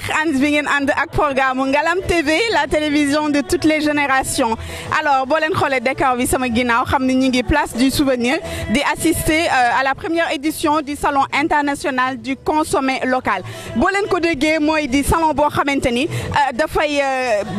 baax ànd bi ngeen ànd ak programme Ngalam TV la télévision de toutes les générations alors boo leen xoolee décor bi sama ginnaaw xam ne ñu ngi place du souvenir di assister à la première édition du salon international du consommé local boo leen ko déggee mooy di salon boo xamante ni dafay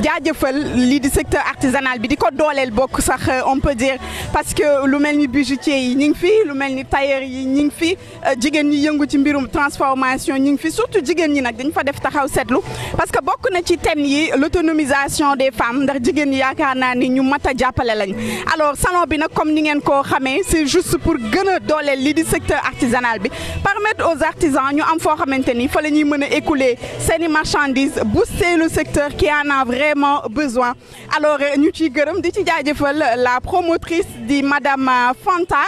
jaajëfal lii di secteur artisanal bi di ko dooleel bokk sax on peut dire parce que lu mel ni bijoutier yi ñu ngi fi lu mel ni tailleur yi ñu ngi fi jigéen ñi yëngu ci mbirum transformation ñu ngi fi surtout jigéen ñi nag dañ fa def taxaw seetlu parce que bokk na ci thème yi l'autonomisation des femmes ndax jigéen ñi yaakaar naa ni ñu mat a jàppale lañ alors salon bi nag comme ni ngeen ko xamee c'est juste pour gën a dooleel lii di secteur artisanal bi permettre aux artisans ñu am foo xamante ni fa la ñuy mën a écouler seeni marchandises booster le secteur qui en a vraiment besoin alors ñu ciy gërëm di ci jaajëfal la promotrice di madame Fanta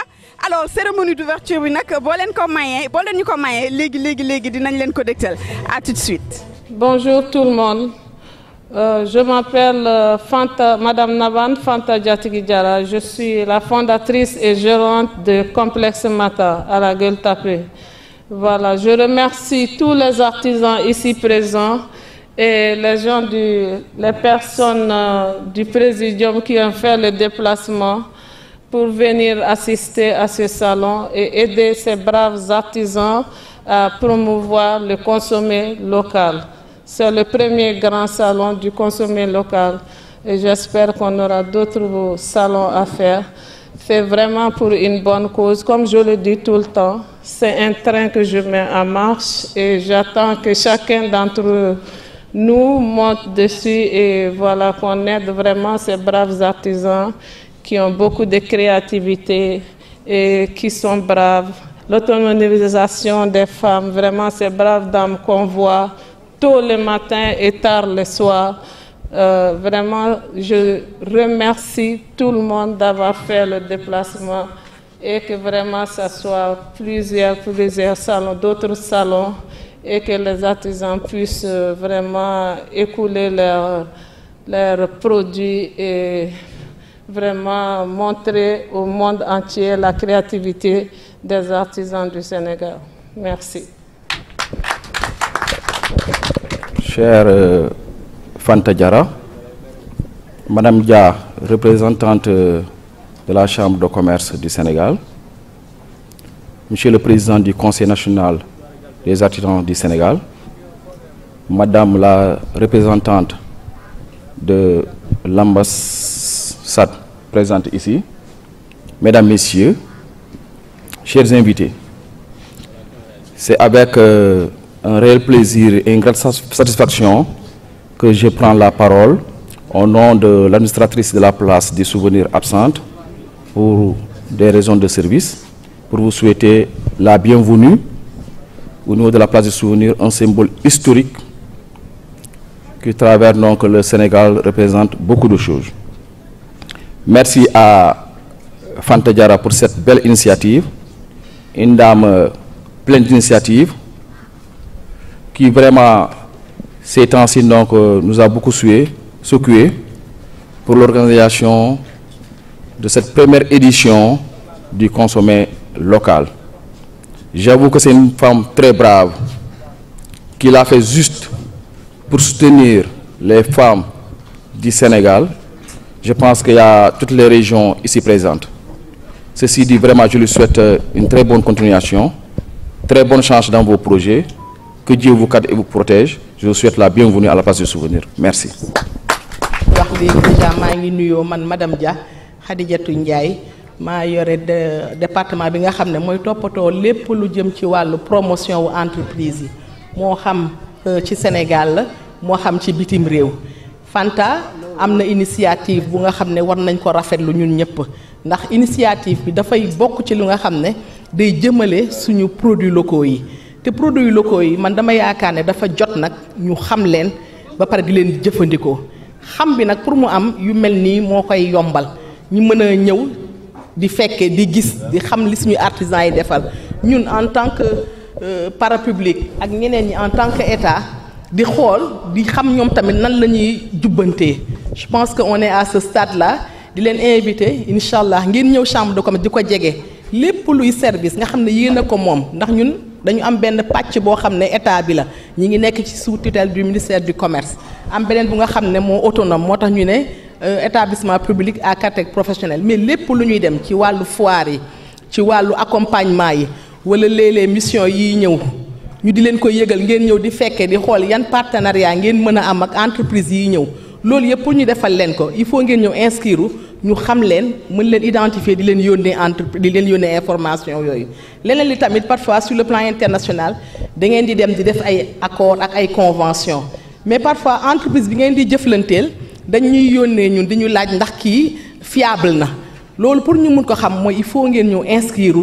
alors cérémonie d'ouverture bi nag boo leen ñu ko mayee léegi dinañ leen ko dégtal à tout de suite. Bonjour tout le monde. Je m'appelle Madame Naban Fanta Diatigi Diarra. Je suis la fondatrice et gérante de Complexe Mata à la Gueule Tapée. Voilà, je remercie tous les artisans ici présents et les personnes du Présidium qui ont fait le déplacement pour venir assister à ce salon et aider ces braves artisans à promouvoir le consommé local. C'est le premier grand salon du consommé local et j'espère qu'on aura d'autres salons à faire. C'est vraiment pour une bonne cause. Comme je le dis tout le temps, c'est un train que je mets en marche et j'attends que chacun d'entre nous monte dessus et voilà qu'on aide vraiment ces braves artisans qui ont beaucoup de créativité et qui sont braves. L'autonomisation des femmes, vraiment ces braves dames qu'on voit tôt le matin et tard le soir. Vraiment, je remercie tout le monde d'avoir fait le déplacement et que vraiment ça soit plusieurs salons, d'autres salons et que les artisans puissent vraiment écouler leurs produits et vraiment montrer au monde entier la créativité des artisans du Sénégal. Merci. Chère Fanta Diarra, Madame Dia, représentante de la Chambre de commerce du Sénégal, Monsieur le Président du Conseil national des artisans du Sénégal, Madame la représentante de l'ambassade présente ici, Mesdames, Messieurs, chers invités, c'est avec un réel plaisir et une grande satisfaction que je prends la parole au nom de l'administratrice de la place des souvenirs absente pour des raisons de service, pour vous souhaiter la bienvenue au niveau de la place des souvenirs, un symbole historique qui travers donc le Sénégal représente beaucoup de choses. Merci à Fanta Diarra pour cette belle initiative, une dame pleine d'initiatives qui vraiment ces temps-ci donc nous a beaucoup secoué pour l'organisation de cette première édition du consommé local. J'avoue que c'est une femme très brave qui l'a fait juste pour soutenir les femmes du Sénégal. Je pense qu'il y a toutes les régions ici présentes. Ceci dit, vraiment, je lui souhaite une très bonne continuation, très bonne chance dans vos projets. Que Dieu vous garde et vous protège. Je vous souhaite la bienvenue à la place du souvenir. Merci. wax léegi déjà maa ngi nuyoo man madame Dia Khadijatou Ndiaye maa yore département bi nga xam ne mooy toppatoo lépp lu jëm ci wàllu promotion wu entreprise yi moo xam ci Sénégal la moo xam ci bitim réew. Fanta am na initiative bu nga xam ne war nañ ko rafetlu ñun ñëpp ndax initiative bi dafay bokk ci lu nga xam ne day jëmale suñu produits locaux yi te produits locaux yi man dama yaakaar ne dafa jot nag ñu xam leen ba pare di leen jëfandikoo xam bi nag pour mu am yu mel nii moo koy yombal ñu mën a ñëw di fekke di gis di xam li suñu artisans yi defal ñun en tant que parapublic ak ñeneen ñi en tant que état di xool di xam ñoom tamit nan la ñuy jubbantee. Je pense que on est à ce stade là di leen invité incha allah ngeen ñëw chambre de commerce di ko jege lépp luy service nga xam ne yéen a ko moom ndax ñun dañu am benn pàcc boo xam ne état bi la ñi ngi nekk ci sous tutelle du ministère du commerce am beneen bu nga xam ne moo autonome moo tax ñu ne établissement public à caractère professionnel mais lépp lu ñuy dem ci wàllu foire yi ci wàllu accompagnement yi wala léeg-léeg mission yi ñëw ñu di leen ko yëgal ngeen ñëw di fekkee di xool yan partenariat ngeen mën a am ak entreprise yi ñëw loolu yëpp pour ñu defal leen ko il faut ngeen ñëw inscrire ñu xam leen mën leen identifier di leen yónnee di leen yónnee information yooyu leneen li tamit parfois sur le plan international da ngeen di dem di def ay accord ak ay convention mais parfois entreprise bi ngeen di jëflanteel dañuy yónnee ñun di ñu laaj ndax kii fiable na loolu pour ñu mun ko xam mooy il faut ngeen ñëw inscrire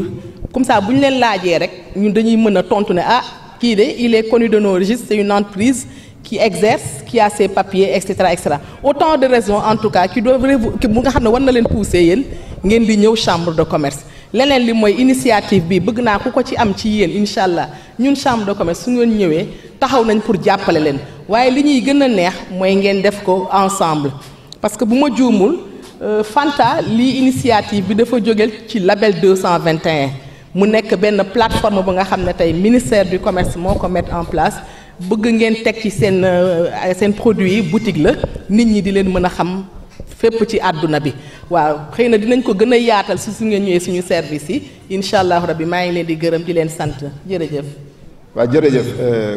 comme ça bu ñu leen laajee rek ñun dañuy mën a tontu ne ah kii de il est connu de nos registres c'est une entreprise qui exerce qui a ses papiers et cetera et cetera autant de raisons en tout cas qui doivent bu nga xam ne war na leen pousser yéen ngeen di ñëw chambre de commerce leneen li mooy initiative bi bëgg naa ku ko ci am ci yéen incha allah ñun chambre de commerce su ngeen ñëwee taxaw nañ pour jàppale leen waaye li ñuy gën a neex mooy ngeen def ko ensemble parce que bu ma juumul Fanta lii initiative bi dafa jógeel ci label 221 mu nekk benn plateforme bu nga xam ne tey ministère du commerce moo ko mettre en place bëgg ngeen teg ci seen produit yi boutique la nit ñi di leen mën a xam fépp ci àdduna bi waaw xëy na dinañ ko gën a yaatal su ngeen ñëwee suñu service yi incha allahu rabbi maa ngi leen di gërëm di leen sant jërëjëf. waaw jërëjëf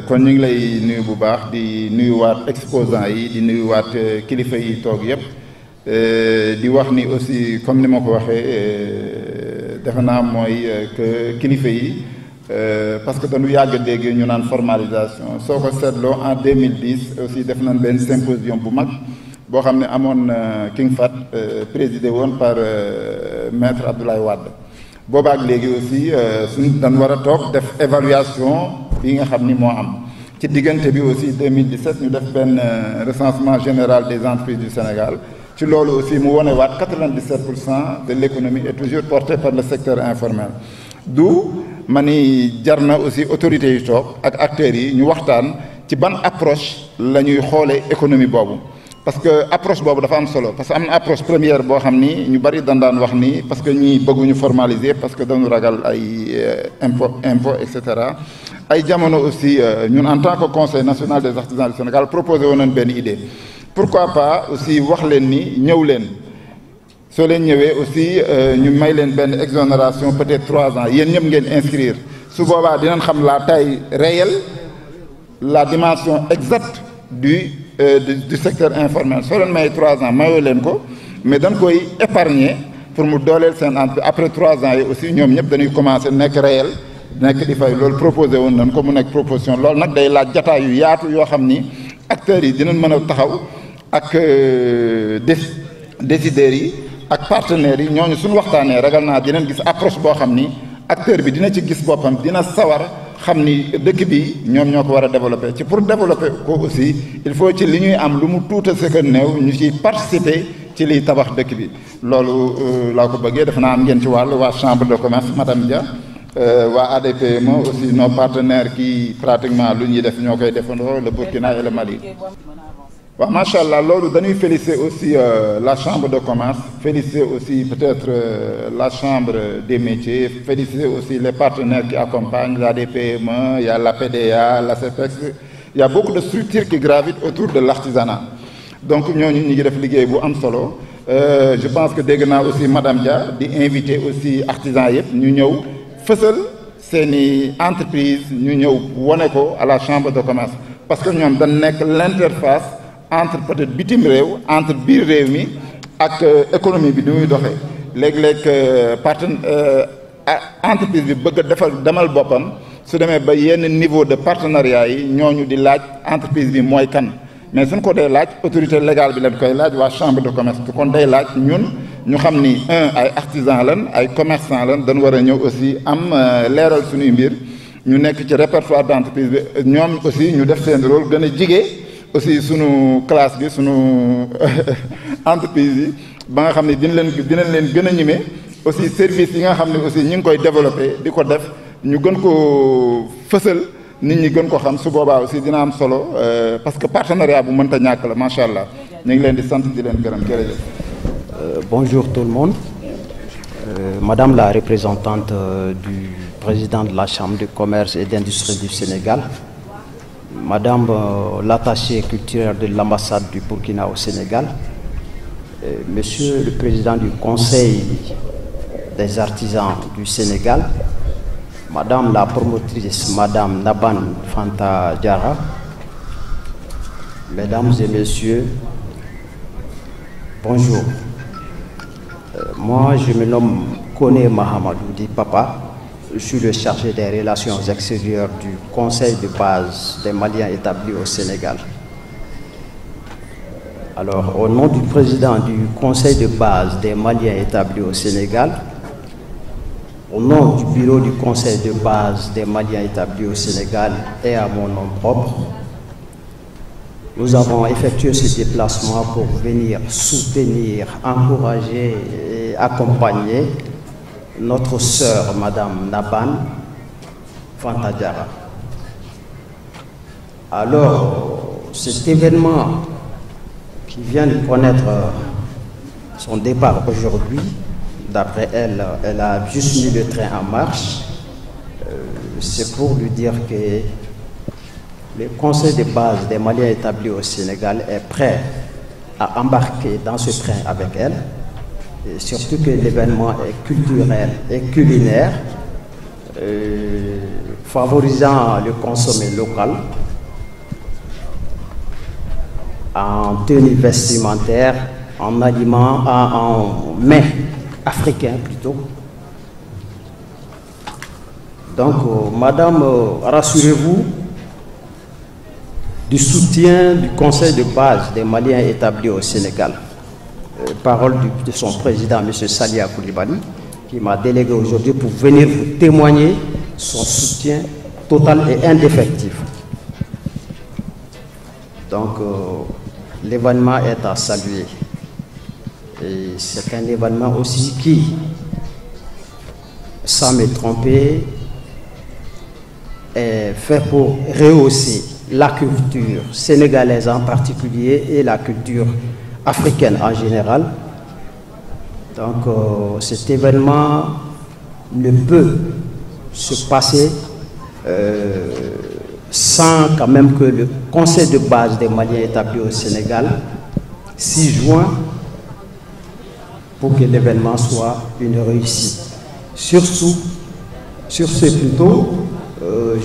kon ñu ngi lay nuyu bu baax di nuyuwaat exposants yi di nuyuwaat kilifa yi toog yépp di wax ni aussi comme ni ma ko waxee defe naa mooy que kilifa yi parce que dañu yàgg dégg ñu naan formalisation soo ko seetloo en 2010 aussi def nañ benn symposium bu mag boo xam ne amoon King Fahd présidé woon par maître Abdoulaye Wade boobaak léegi aussi suñ dañ war a toog def évaluation bi nga xam ni moo am ci diggante bi aussi 2017 ñu def benn recensement général des entreprises du Sénégal ci loolu aussi mu wone waat 97% de l'économie est toujours portée par le secteur informel du ma ni jar na aussi autorités yi toog ak acteurs yi ñu waxtaan ci ban approche la ñuy xoolee économie boobu parce que approche boobu dafa am solo parce que am na approche première boo xam ni ñu bari daan wax ni parce que ñii bëgguñu formaliser parce que dañu ragal ay impôt et cetera ay jamono aussi ñun en tant que conseil national des artisans du Sénégal proposé woon nañ benn idée pourquoi pas aussi wax leen ni ñëw leen soo leen ñëwee aussi ñu may leen benn exonération peut-être 3 ans yéen ñëpp ngeen inscrire su boobaa dinañ xam la taille réelle la dimension exacte du secteur informel soo leen may 3 ans mayoo leen ko mais dañ koy épargner pour mu dooleel seen entreprise après 3 ans yi aussi ñoom ñëpp dañuy commencer nekk réel nekk di fay loolu proposé woon nañ ko mu nekk proposition loolu nag day laaj jataay yu yaatu yoo xam ni acteurs yi dinañ mën a taxaw ak décideurs yi ak partenaires yi ñooñu suñu waxtaanee ragal naa dinañ gis approche boo xam ni acteur bi dina ci gis boppam dina sawar xam ni dëkk bi ñoom ñoo ko war a développer ci pour développer ko aussi il faut ci li ñuy am lu mu tuuta seka néew ñu ciy participer ci liy tabax dëkk bi loolu laa ko bëggee dafa naa am ngeen ci wàllu waa chambre de commerce madame Dia waa ADPME aussi nos partenaires qui pratiquement lu ñuy def ñoo koy defandoo le Burkina et le Mali waaw macha allah loolu dañuy féliciter aussi la chambre de commerce féliciter aussi peut-être la chambre des métiers féliciter aussi les partenaires qui accompagnent l'ADPME il y a la PDA la CEPEX il y a beaucoup de structures qui gravitent autour de l'artisanat donc ñooñu ñu ngi def liggéey bu am solo je pense que dégg naa aussi madame Dia di inviter aussi artisans yëpp ñu ñëw fësal seeni entreprise ñu ñëw wone ko à la chambre de commerce parce que ñoom dañ nekk l'interface entre peut-être bitim réew entre biir réew mi ak économie bi di muy doxee léeg-léeg entreprise bi bëgg a defal demal boppam su demee ba yenn niveau de partenariat yi ñooñu di laaj entreprise bi mooy kan mais suñ ko dee laaj autorité légale bi lañ koy laaj waa chambre de commerce bi kon day laaj ñun ñu xam ni ay artisans lan ay commerçants lan dañ war a ñëw aussi am leeral suñuy mbir ñu nekk ci répertoire d'entreprise bi ñoom aussi ñu def seen rôle gën a jigee aussi sunu classe bi sunu entreprise yi ba nga xam ne dinañ leen gën a ñime aussi service yi nga xam ne aussi ñu ngi koy développer di ko def ñu gën ko fësal nit ñi gën ko xam su boobaa aussi dina am solo parce que partenariat bu mënta ñàkk la macha allah ñu ngi leen di sant di leen gërëm jërëjëf. Bonjour tout le monde. Madame la représentante du président de la Chambre de commerce et d'industrie du Sénégal, Madame l'attachée culturelle de l'ambassade du Burkina au Sénégal, Monsieur le président du Conseil des artisans du Sénégal, Madame la promotrice, Madame Naban Fanta Diarra, Mesdames et Messieurs, bonjour. Moi, je me nomme Kone Mahamadou Di Papa. Je suis le chargé des relations extérieures du Conseil de base des Maliens établis au Sénégal. Alors, au nom du président du Conseil de base des Maliens établis au Sénégal, au nom du bureau du Conseil de base des Maliens établis au Sénégal et à mon nom propre, nous avons effectué ce déplacement pour venir soutenir, encourager et accompagner notre sœur, Madame Naban Fanta Diarra. Alors, cet événement qui vient de connaître son départ aujourd'hui, d'après elle, elle a juste mis le train en marche. C'est pour lui dire que le Conseil de base des Maliens établis au Sénégal est prêt à embarquer dans ce train avec elle, et surtout que l'événement est culturel et culinaire, favorisant le consommé local, en tenue vestimentaire, en aliments, en mets africains plutôt. Donc, Madame, rassurez-vous du soutien du Conseil de base des Maliens établis au Sénégal. Parole de son président, M. Salia Koulibaly, qui m'a délégué aujourd'hui pour venir vous témoigner son soutien total et indéfectible. Donc, l'événement est à saluer. Et c'est un événement aussi qui, sans me tromper, est fait pour rehausser la culture sénégalaise en particulier et la culture africaine en général. Donc cet événement ne peut se passer sans quand même que le Conseil de base des Maliens établis au Sénégal s'y joint pour que l'événement soit une réussite. Surtout, sur ce plutôt,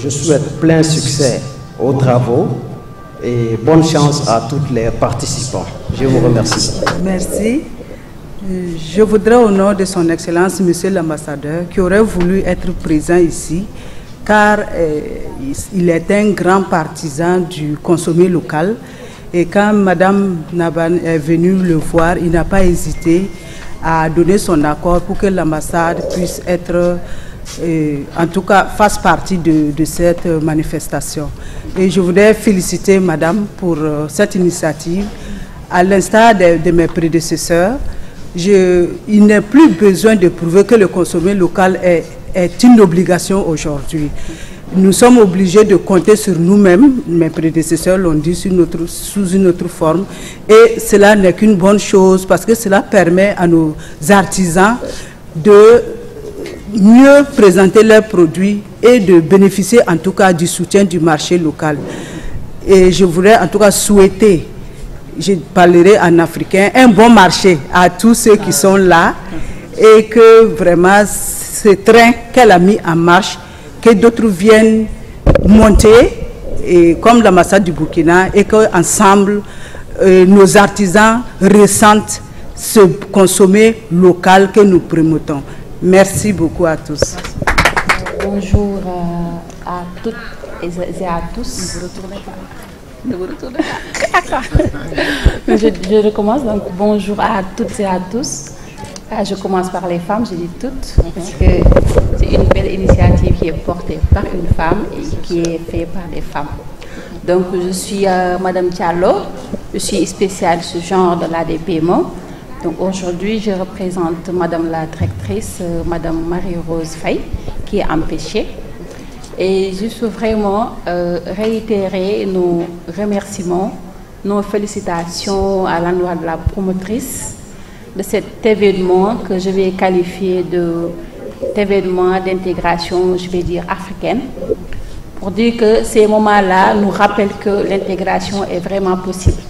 je souhaite plein succès aux travaux et bonne chance à tous les participants. Je vous remercie. Merci. Je voudrais, au nom de son Excellence, Monsieur l'ambassadeur, qui aurait voulu être présent ici, car il est un grand partisan du consommé local. Et quand Madame Naban est venue le voir, il n'a pas hésité à donner son accord pour que l'ambassade puisse être, en tout cas, fasse partie de cette manifestation. Et je voudrais féliciter Madame pour cette initiative. À l'instar de mes prédécesseurs, il n'est plus besoin de prouver que le consommé local est une obligation aujourd'hui. Nous sommes obligés de compter sur nous-mêmes, mes prédécesseurs l'ont dit, sous une autre forme, et cela n'est qu'une bonne chose parce que cela permet à nos artisans de mieux présenter leurs produits et de bénéficier en tout cas du soutien du marché local. Et je voudrais en tout cas souhaiter, je parlerai en africain, un bon marché à tous ceux qui sont là et que vraiment ce train qu'elle a mis en marche, que d'autres viennent monter, et comme l'ambassade du Burkina, et qu'ensemble, nos artisans ressentent ce consommé local que nous promotons. Merci beaucoup à tous. Bonjour à toutes et à tous. Je recommence, donc bonjour à toutes et à tous. Je commence par les femmes, je dis toutes, parce que c'est une belle initiative qui est portée par une femme et qui est faite par des femmes. Donc je suis Madame Diallo, je suis spéciale ce genre de l'ADPMO. Donc aujourd'hui je représente Madame la directrice, Madame Marie-Rose Faye, qui est empêchée. Et je suis vraiment réitérer nos remerciements, nos félicitations à l'endroit de la promotrice de cet événement que je vais qualifier de événements d'intégration, je vais dire, africaine, pour dire que ces moments-là nous rappellent que l'intégration est vraiment possible.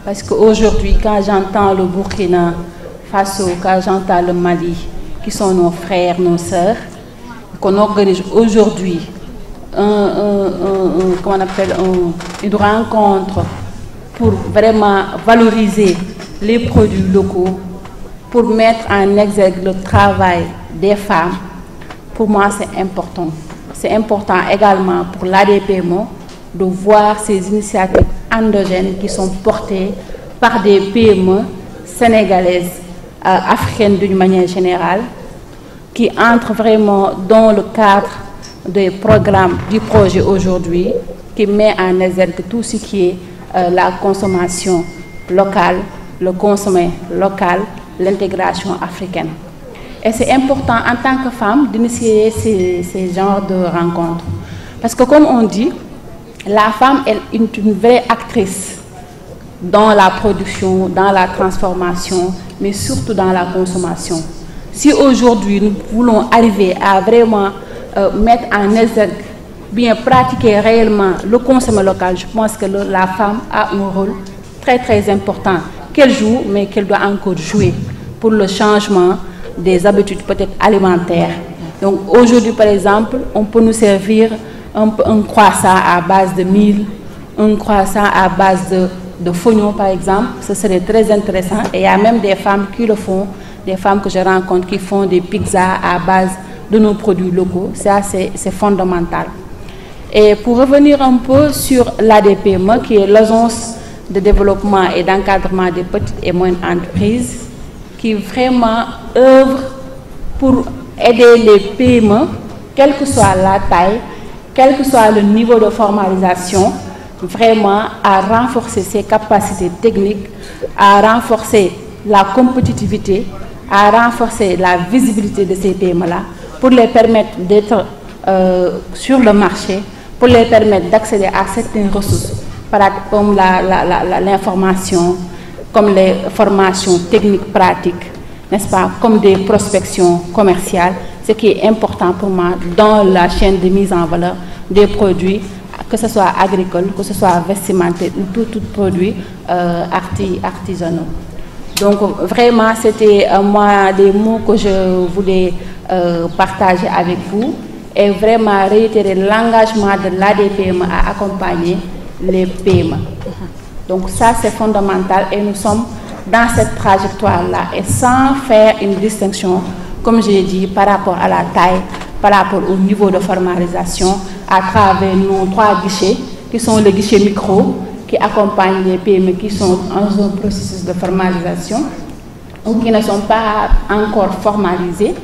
Parce qu'aujourd'hui, quand j'entends le Burkina Faso, quand j'entends le Mali, qui sont nos frères, nos sœurs, qu'on organise aujourd'hui une rencontre pour vraiment valoriser les produits locaux, pour mettre en exergue le travail des femmes, pour moi c'est important. C'est important également pour l'ADPMO de voir ces initiatives endogènes qui sont portées par des PME sénégalaises, africaines d'une manière générale, qui entrent vraiment dans le cadre des programmes du projet aujourd'hui, qui met en exergue tout ce qui est la consommation locale, le consommer local, l'intégration africaine. Et c'est important en tant que femme d'initier ces genres de rencontres. Parce que comme on dit, la femme est une vraie actrice dans la production, dans la transformation, mais surtout dans la consommation. Si aujourd'hui nous voulons arriver à vraiment mettre en exergue, bien pratiquer réellement le consommation local, je pense que la femme a un rôle très très important qu'elle joue, mais qu'elle doit encore jouer pour le changement des habitudes peut-être alimentaires. Donc aujourd'hui par exemple, on peut nous servir un croissant à base de mil, un croissant à base de fognon par exemple, ce serait très intéressant. Et il y a même des femmes qui le font, des femmes que je rencontre qui font des pizzas à base de nos produits locaux. Ça c'est fondamental. Et pour revenir un peu sur l'ADPME, qui est l'agence de développement et d'encadrement des petites et moyennes entreprises, qui vraiment œuvre pour aider les PME, quelle que soit la taille, quel que soit le niveau de formalisation, vraiment à renforcer ses capacités techniques, à renforcer la compétitivité, à renforcer la visibilité de ces PME-là, pour les permettre d'être sur le marché, pour les permettre d'accéder à certaines ressources, comme l'information, comme les formations techniques pratiques, n'est-ce pas, comme des prospections commerciales, ce qui est important pour moi dans la chaîne de mise en valeur des produits, que ce soit agricole, que ce soit vestimentaire ou tout produit artisanaux. Donc vraiment, c'était moi des mots que je voulais partager avec vous et vraiment réitérer l'engagement de l'ADPME à accompagner les PME. Donc ça, c'est fondamental et nous sommes dans cette trajectoire-là et sans faire une distinction, comme j'ai dit, par rapport à la taille, par rapport au niveau de formalisation, à travers nos 3 guichets, qui sont les guichets micro, qui accompagnent les PME qui sont dans un processus de formalisation ou qui ne sont pas encore formalisés,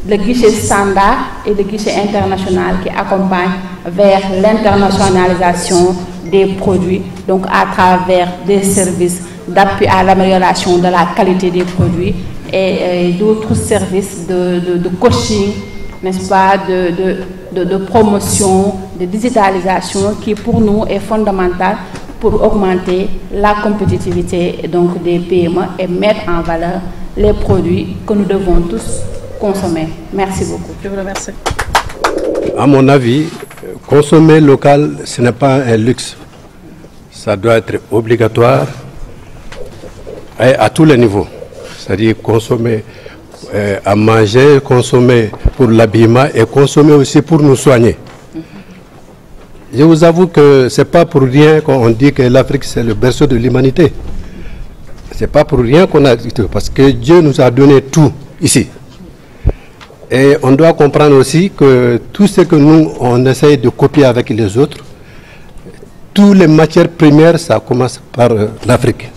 le guichet standard et le guichet international qui accompagnent vers l'internationalisation des produits, donc à travers des services d'appui à l'amélioration de la qualité des produits et d'autres services de coaching, n'est-ce pas, de promotion, de digitalisation qui pour nous est fondamental pour augmenter la compétitivité donc, des PME et mettre en valeur les produits que nous devons tous consommer. Merci beaucoup. Je vous remercie. À mon avis, consommer local, ce n'est pas un luxe. Ça doit être obligatoire et à tous les niveaux. C'est-à-dire consommer à manger, consommer pour l'habillement et consommer aussi pour nous soigner. Je vous avoue que ce n'est pas pour rien qu'on dit que l'Afrique c'est le berceau de l'humanité. Ce n'est pas pour rien qu'on a dit, parce que Dieu nous a donné tout ici. Et on doit comprendre aussi que tout ce que nous, on essaye de copier avec les autres, toutes les matières premières, ça commence par l'Afrique.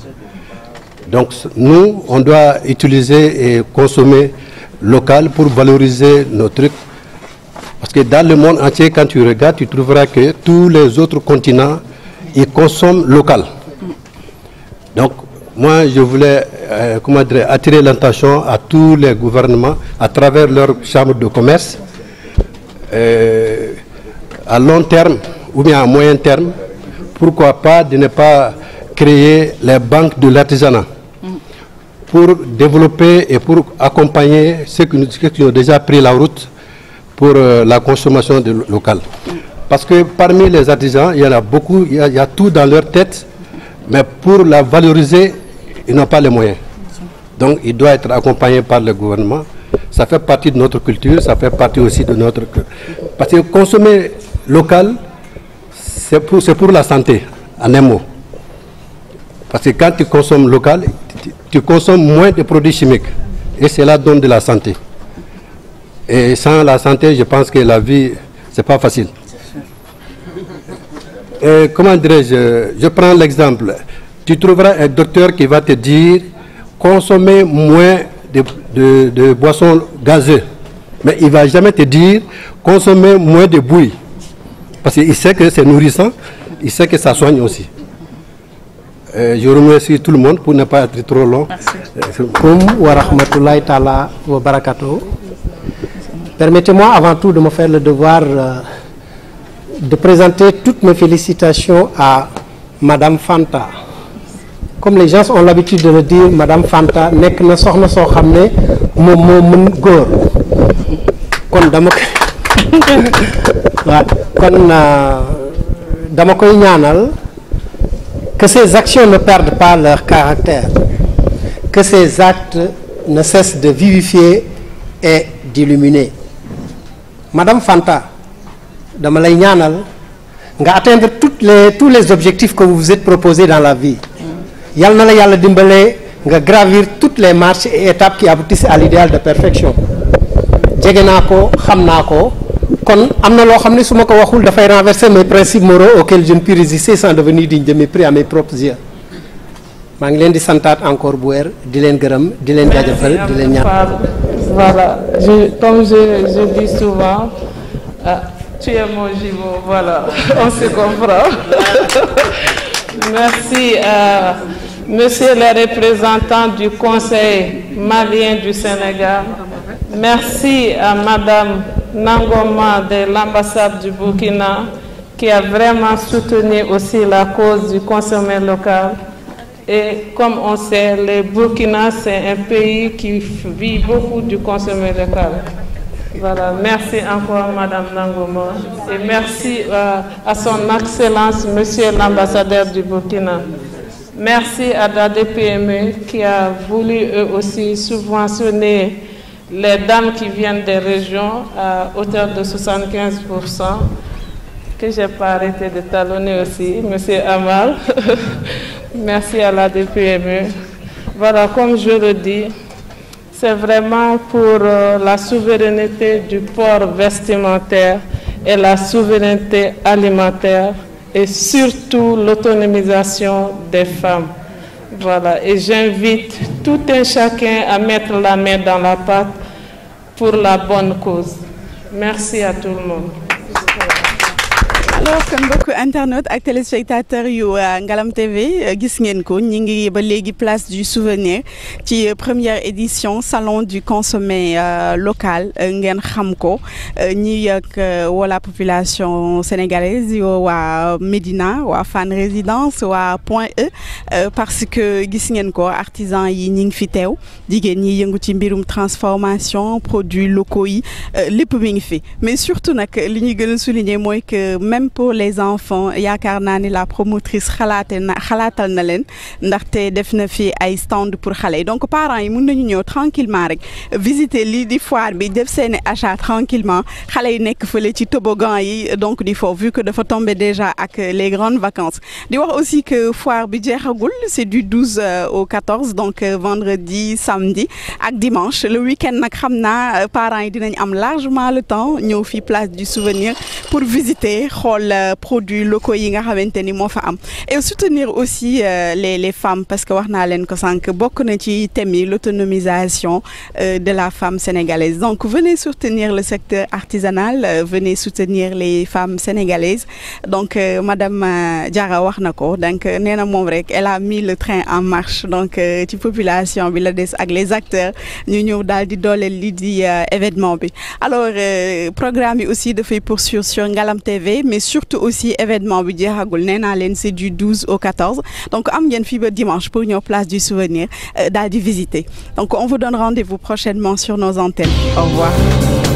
Donc nous, on doit utiliser et consommer local pour valoriser nos trucs. Parce que dans le monde entier, quand tu regardes, tu trouveras que tous les autres continents, ils consomment local. Donc moi, je voulais attirer l'attention à tous les gouvernements à travers leur chambre de commerce, à long terme ou bien à moyen terme, pourquoi pas de ne pas créer les banques de l'artisanat pour développer et pour accompagner ceux qui ont déjà pris la route pour la consommation locale. Parce que parmi les artisans, il y en a beaucoup, il y a tout dans leur tête, mais pour la valoriser, ils n'ont pas les moyens. Donc il doit être accompagné par le gouvernement. Ça fait partie de notre culture, ça fait partie aussi de notre... Parce que consommer local, c'est pour la santé, en un mot. Parce que quand tu consommes local, tu consommes moins de produits chimiques. Et cela donne de la santé. Et sans la santé, je pense que la vie, c'est pas facile. Et comment dirais-je, je prends l'exemple. Tu trouveras un docteur qui va te dire consommer moins de boissons gazeuses. Mais il ne va jamais te dire consommer moins de bouillie. Parce qu'il sait que c'est nourrissant, il sait que ça soigne aussi. Je remercie tout le monde pour ne pas être trop long. Permettez-moi avant tout de me faire le devoir de présenter toutes mes félicitations à Madame Fanta. Comme les gens ont l'habitude de le dire, Madame Fanta n'est que soxna so xamné mom mën góor kon dama koy ñaanal que ces actions ne perdent pas leur caractère, que ces actes ne cessent de vivifier et d'illuminer. Madame Fanta, dama lay ñaanal nga atteindre tous les objectifs que vous vous êtes proposés dans la vie. Yal na la yalla dimbalé nga gravir toutes les marches et étapes qui aboutissent à l'idéal de perfection. Djégé naa ko xam naa ko kon am na loo xam ne su ma ko waxul dafay renverser mes principes moraux auxquels je ne puis résister sans devenir digne de mépris à mes propres yeux. maa ngi leen di santaat encore bu wér di leen gërëm di leen jaajëfal di leen ñaan. Voilà, comme je dis souvent, tu es mon jumeau, voilà, on se comprend. Merci à monsieur le représentant du Conseil malien du Sénégal. Merci à Madame Nangoma de l'ambassade du Burkina qui a vraiment soutenu aussi la cause du consommé local. Et comme on sait, le Burkina, c'est un pays qui vit beaucoup du consommé local. Voilà, merci encore Madame Nangoma. Et merci à son Excellence, Monsieur l'ambassadeur du Burkina. Merci à la DPME qui a voulu eux aussi subventionner les dames qui viennent des régions à hauteur de 75%, que je n'ai pas arrêté de talonner aussi, Monsieur Amal. Merci à la DPME. Voilà, comme je le dis, c'est vraiment pour la souveraineté du port vestimentaire et la souveraineté alimentaire et surtout l'autonomisation des femmes. Voilà, et j'invite tout un chacun à mettre la main dans la pâte pour la bonne cause. Merci à tout le monde. Alors comme beaucoup internautes ak téléspectateurs yu Ngalam TV gis ngeen ko ñi ngi ba légui place du souvenir ci première édition salon du consommé local ngeen xam ko ñi ak wala population sénégalaise yo wa Médina wa Fann Résidence wa Point E parce que gis ngeen ko artisan yi ñi ngi fi teew jigéen ñi yëngu ci mbirum transformation produits locaux yi lépp mi ngi fi mais surtout nak li ñuy gën a souligner mooy que même pour les enfants yaakaar naa ni la promotrice xalaatal na leen ndaxte def na fi ay stand pour xale yi donc parents yi mën nañu ñëw tranquillement rek visiter lii di foire bi def seeni achat tranquillement xale yi nekk fële ci toboggan yi donc di foofu vu que dafa tomber déjà ak les grandes vacances di wax aussi que foire bi jeexagul c'est du 12 au 14 donc vendredi samedi ak dimanche le week-end nag xam naa parents yi dinañ am largement le temps ñëw fi place du souvenir pour visiter xool produits locaux yi nga xamanteni mo fa am et soutenir aussi les femmes parce que wax naa leen ko sank bokk na ci thème yi l'autonomisation de la femme sénégalaise donc venez soutenir le secteur artisanal venez soutenir les femmes sénégalaises donc madame Diarra wax nako donc néna mom rek elle a mis le train en marche donc ci population bi la des ak les acteurs ñu ñëw dal di dolel li di événement bi alors programme yi aussi de fait poursuivre sur Ngalam TV mais surtout aussi événement bi jeexagul nee naa leen c'est du 12 au 14 donc am ngeen fii ba dimanche pour ñëw place du souvenir daal di visiter donc on vous donne rendez-vous prochainement sur nos antennes. Au revoir.